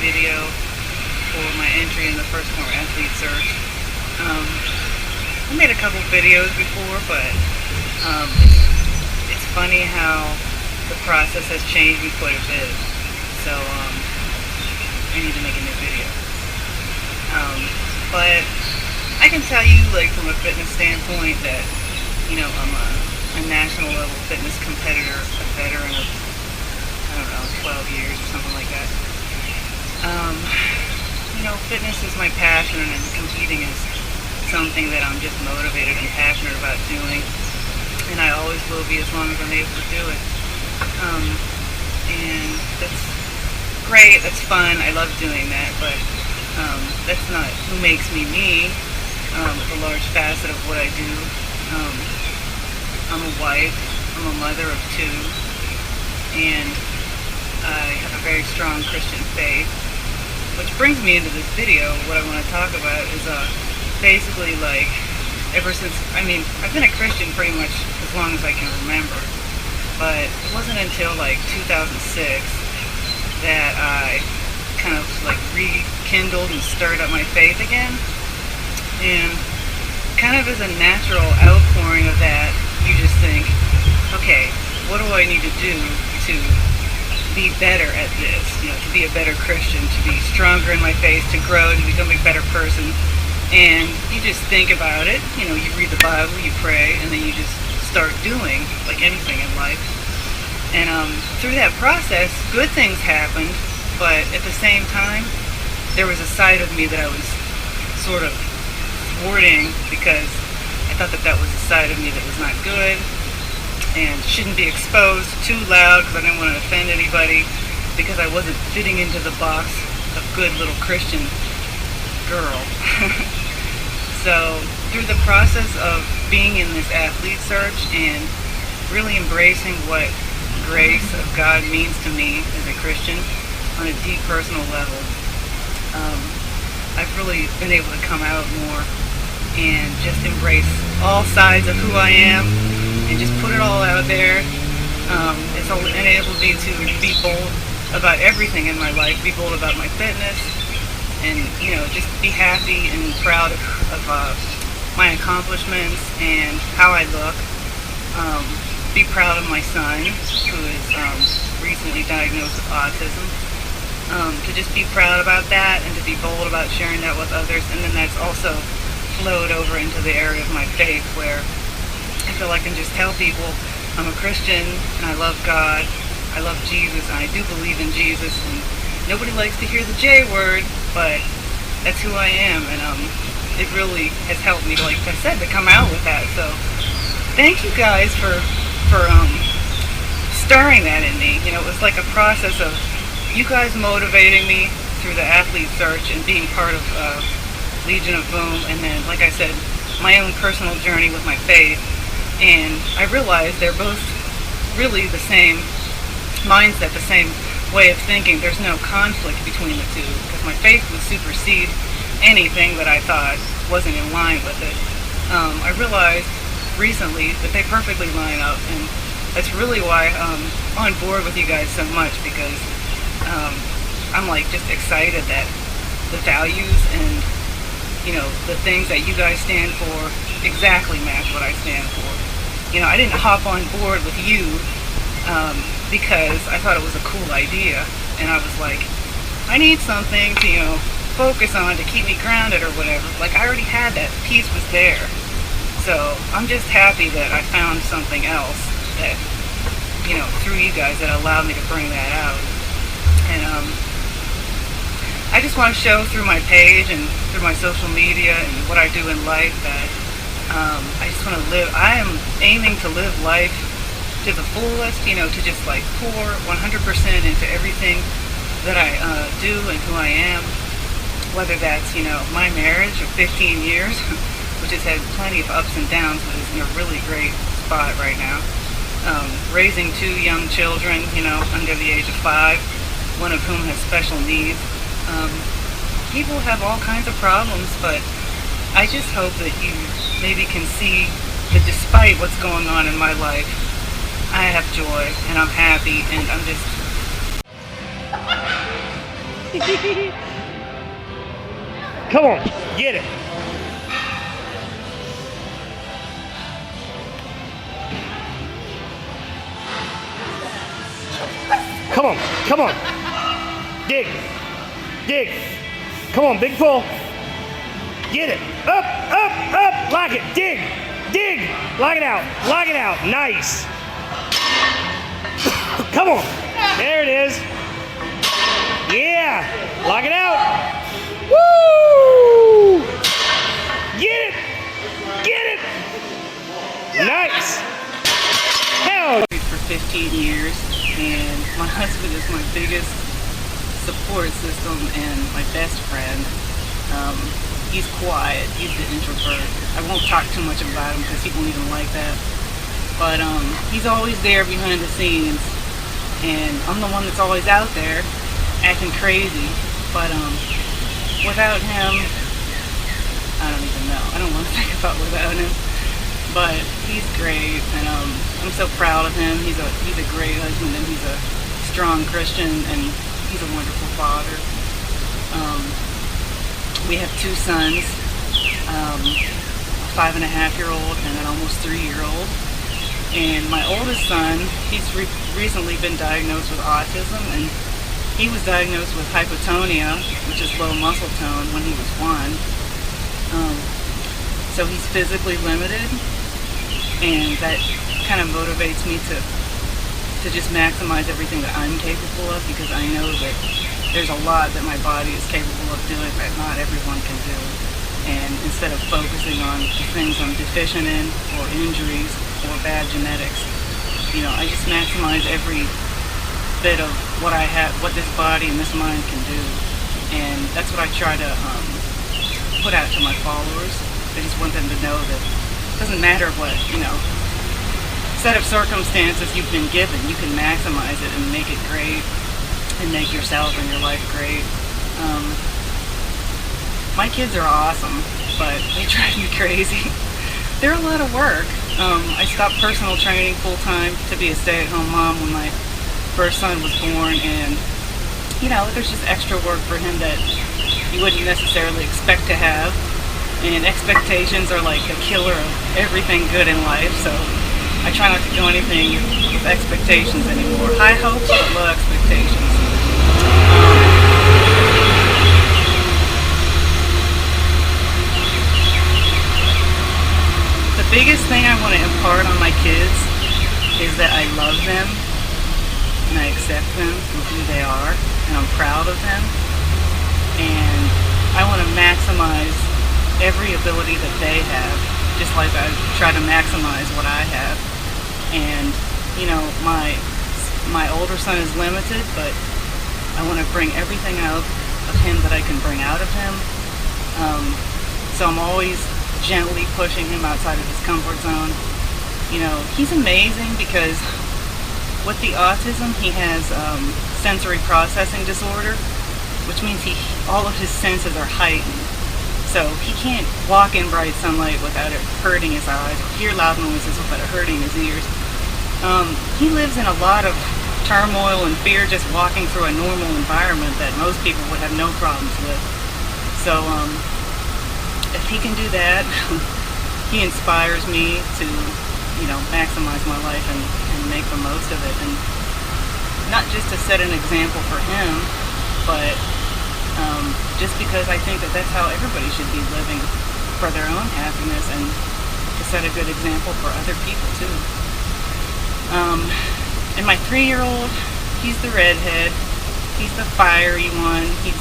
video for my entry in the first Phorm athlete search. I made a couple videos before, but it's funny how the process has changed me quite a bit. So I need to make a new video. But I can tell you, like, from a fitness standpoint, that I'm a national level fitness competitor, a veteran of, I don't know, 12 years or something like that. Fitness is my passion, and competing is something that I'm just motivated and passionate about doing, and I always will be as long as I'm able to do it. And that's great, that's fun, I love doing that, but that's not who makes me me. It's a large facet of what I do. I'm a wife, I'm a mother of two, and I have a very strong Christian faith. Which brings me into this video. What I want to talk about is basically, like, ever since, I've been a Christian pretty much as long as I can remember, but it wasn't until like 2006 that I kind of like rekindled and stirred up my faith again. And kind of as a natural outpouring of that, you just think, okay, what do I need to do to be better at this, to be a better Christian, to be stronger in my faith, to grow, to become a better person. And you just think about it, you read the Bible, you pray, and then you just start doing, like anything in life. And through that process, good things happened, but at the same time, there was a side of me that I was sort of thwarting, because I thought that was a side of me that was not good and shouldn't be exposed too loud, because I didn't want to offend anybody, because I wasn't fitting into the box of good little Christian girl. So through the process of being in this athlete search and really embracing what grace of God means to me as a Christian on a deep personal level, I've really been able to come out more and just embrace all sides of who I am and just put it all out there. It's enabled me to be bold about everything in my life, be bold about my fitness, and just be happy and proud of my accomplishments and how I look. Be proud of my son, who is recently diagnosed with autism. To just be proud about that and to be bold about sharing that with others. And then that's also flowed over into the area of my faith, where I feel I can just tell people I'm a Christian and I love God, I love Jesus, and I do believe in Jesus. And nobody likes to hear the J word, but that's who I am. And it really has helped me, like I said, to come out with that. So thank you guys for stirring that in me. It was like a process of you guys motivating me through the athlete search and being part of Legion of Boom, and then, like I said, my own personal journey with my faith. And I realized they're both really the same mindset, the same way of thinking. There's no conflict between the two, because my faith would supersede anything that I thought wasn't in line with it. I realized recently that they perfectly line up, and that's really why I'm on board with you guys so much, because I'm like just excited that the values and the things that you guys stand for exactly match what I stand for. I didn't hop on board with you because I thought it was a cool idea, and I was like, I need something to focus on to keep me grounded or whatever. Like, I already had that, peace was there. So I'm just happy that I found something else that through you guys, that allowed me to bring that out. And I just want to show through my page and through my social media and what I do in life that I just want to live. I am aiming to live life to the fullest, to just like pour 100% into everything that I do and who I am. Whether that's, my marriage of 15 years, which has had plenty of ups and downs, but is in a really great spot right now. Raising two young children, under the age of 5, one of whom has special needs. People have all kinds of problems, but I just hope that you maybe can see that despite what's going on in my life, I have joy and I'm happy, and I'm just Come on, get it. Come on, come on. Dig, dig. Come on, big pull. Get it. Up, up, up. Lock it. Dig, dig. Lock it out. Lock it out. Nice. Come on. There it is. Yeah. Lock it out. Woo! Get it. Get it. Nice. Hell. For 15 years, and my husband is my biggest support system and my best friend. He's quiet. He's the introvert. I won't talk too much about him because he won't even like that. But he's always there behind the scenes, and I'm the one that's always out there acting crazy. But without him, I don't even know. I don't want to think about without him. But he's great, and I'm so proud of him. He's a great husband, and he's a strong Christian, and he's a wonderful father. We have two sons, a 5.5-year-old and an almost 3-year-old. And my oldest son, he's recently been diagnosed with autism, and he was diagnosed with hypotonia, which is low muscle tone, when he was 1. So he's physically limited, and that kind of motivates me to just maximize everything that I'm capable of, because I know that there's a lot that my body is capable of doing that not everyone can do. And instead of focusing on the things I'm deficient in, or injuries, or bad genetics, I just maximize every bit of what I have, what this body and this mind can do. And that's what I try to put out to my followers. I just want them to know that it doesn't matter what, set of circumstances you've been given, you can maximize it and make it great, and make yourself and your life great. My kids are awesome, but they drive me crazy. They're a lot of work. I stopped personal training full-time to be a stay-at-home mom when my first son was born, and there's just extra work for him that you wouldn't necessarily expect to have, and expectations are like the killer of everything good in life, so I try not to do anything with expectations anymore. High hopes but low expectations. The biggest thing I want to impart on my kids is that I love them and I accept them for who they are, and I'm proud of them, and I want to maximize every ability that they have, just like I try to maximize what I have. And my older son is limited, but I want to bring everything out of him that I can bring out of him. So I'm always gently pushing him outside of his comfort zone. He's amazing because with the autism, he has sensory processing disorder, which means all of his senses are heightened. So he can't walk in bright sunlight without it hurting his eyes, or hear loud noises without it hurting his ears. He lives in a lot of turmoil and fear just walking through a normal environment that most people would have no problems with. So if he can do that, he inspires me to, maximize my life and make the most of it. And not just to set an example for him, but just because I think that that's how everybody should be living for their own happiness, and to set a good example for other people too. And my 3-year-old, he's the redhead. He's the fiery one. He's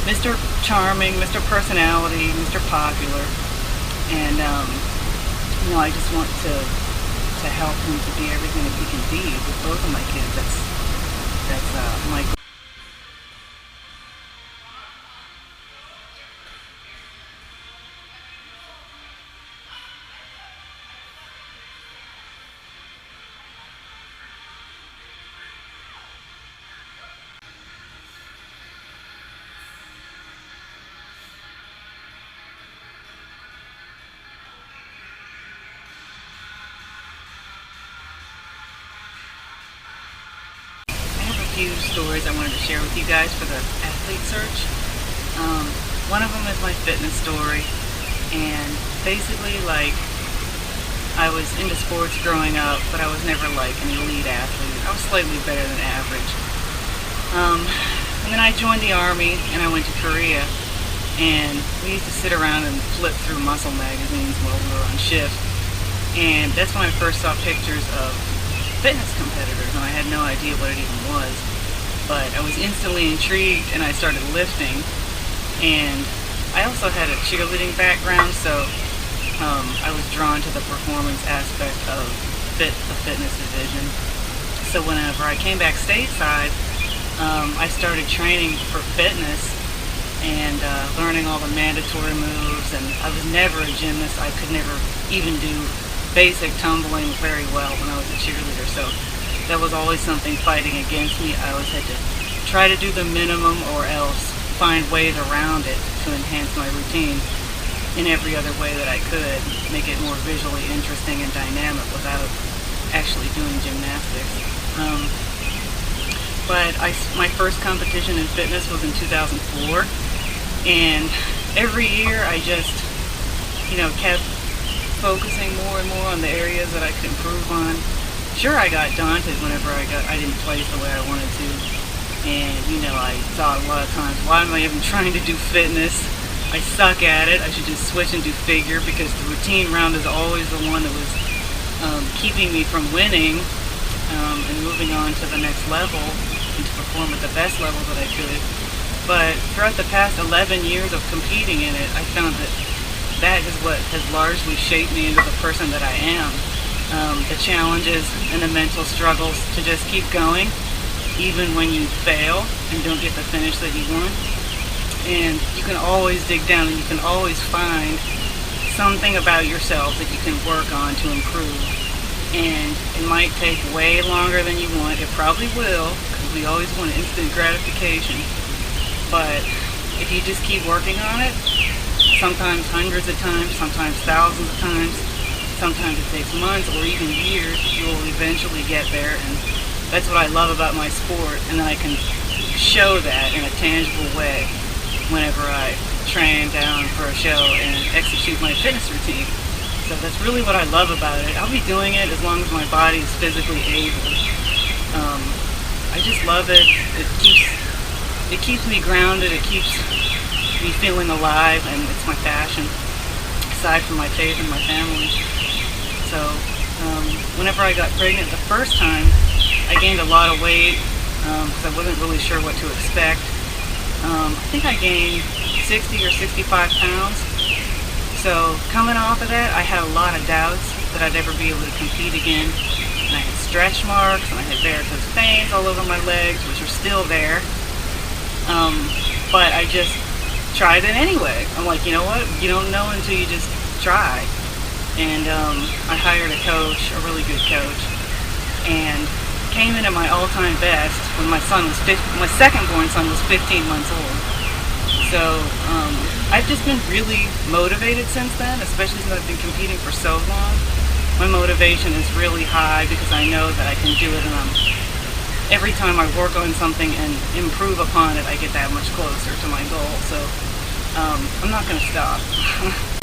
Mr. Charming, Mr. Personality, Mr. Popular. And, I just want to help him to be everything that he can be with both of my kids. That's my goal. few stories I wanted to share with you guys for the athlete search. One of them is my fitness story, and basically, like, I was into sports growing up, but I was never like an elite athlete. I was slightly better than average. And then I joined the Army, and I went to Korea, and we used to sit around and flip through muscle magazines while we were on shift. And that's when I first saw pictures of fitness competitors, and I had no idea what it even was. But I was instantly intrigued, and I started lifting. And I also had a cheerleading background, so I was drawn to the performance aspect of the fitness division. So whenever I came back stateside, I started training for fitness and learning all the mandatory moves. And I was never a gymnast. I could never even do basic tumbling very well when I was a cheerleader. So that was always something fighting against me. I always had to try to do the minimum or else find ways around it to enhance my routine in every other way that I could, make it more visually interesting and dynamic without actually doing gymnastics. But my first competition in fitness was in 2004, and every year I just, kept focusing more and more on the areas that I could improve on. Sure, I got daunted whenever I didn't place the way I wanted to. And, I thought a lot of times, why am I even trying to do fitness? I suck at it. I should just switch and do figure, because the routine round is always the one that was keeping me from winning and moving on to the next level and to perform at the best level that I could. But throughout the past 11 years of competing in it, I found that is what has largely shaped me into the person that I am. The challenges and the mental struggles to just keep going, even when you fail and don't get the finish that you want. And you can always dig down, and you can always find something about yourself that you can work on to improve. And it might take way longer than you want. It probably will, because we always want instant gratification. But if you just keep working on it, sometimes hundreds of times, sometimes thousands of times, sometimes it takes months or even years, you will eventually get there. And that's what I love about my sport, and then I can show that in a tangible way whenever I train down for a show and execute my fitness routine. So that's really what I love about it. I'll be doing it as long as my body is physically able. I just love it. It keeps me grounded. It keeps me feeling alive, and it's my passion, aside from my faith and my family. So whenever I got pregnant the first time, I gained a lot of weight because I wasn't really sure what to expect. I think I gained 60 or 65 pounds. So coming off of that, I had a lot of doubts that I'd ever be able to compete again. And I had stretch marks, and I had varicose veins all over my legs, which are still there. But I just tried it anyway. I'm like, you know what? You don't know until you just try. And I hired a coach, a really good coach, and came in at my all-time best when my second-born son was 15 months old. So I've just been really motivated since then, especially since I've been competing for so long. My motivation is really high because I know that I can do it, and every time I work on something and improve upon it, I get that much closer to my goal. So I'm not going to stop.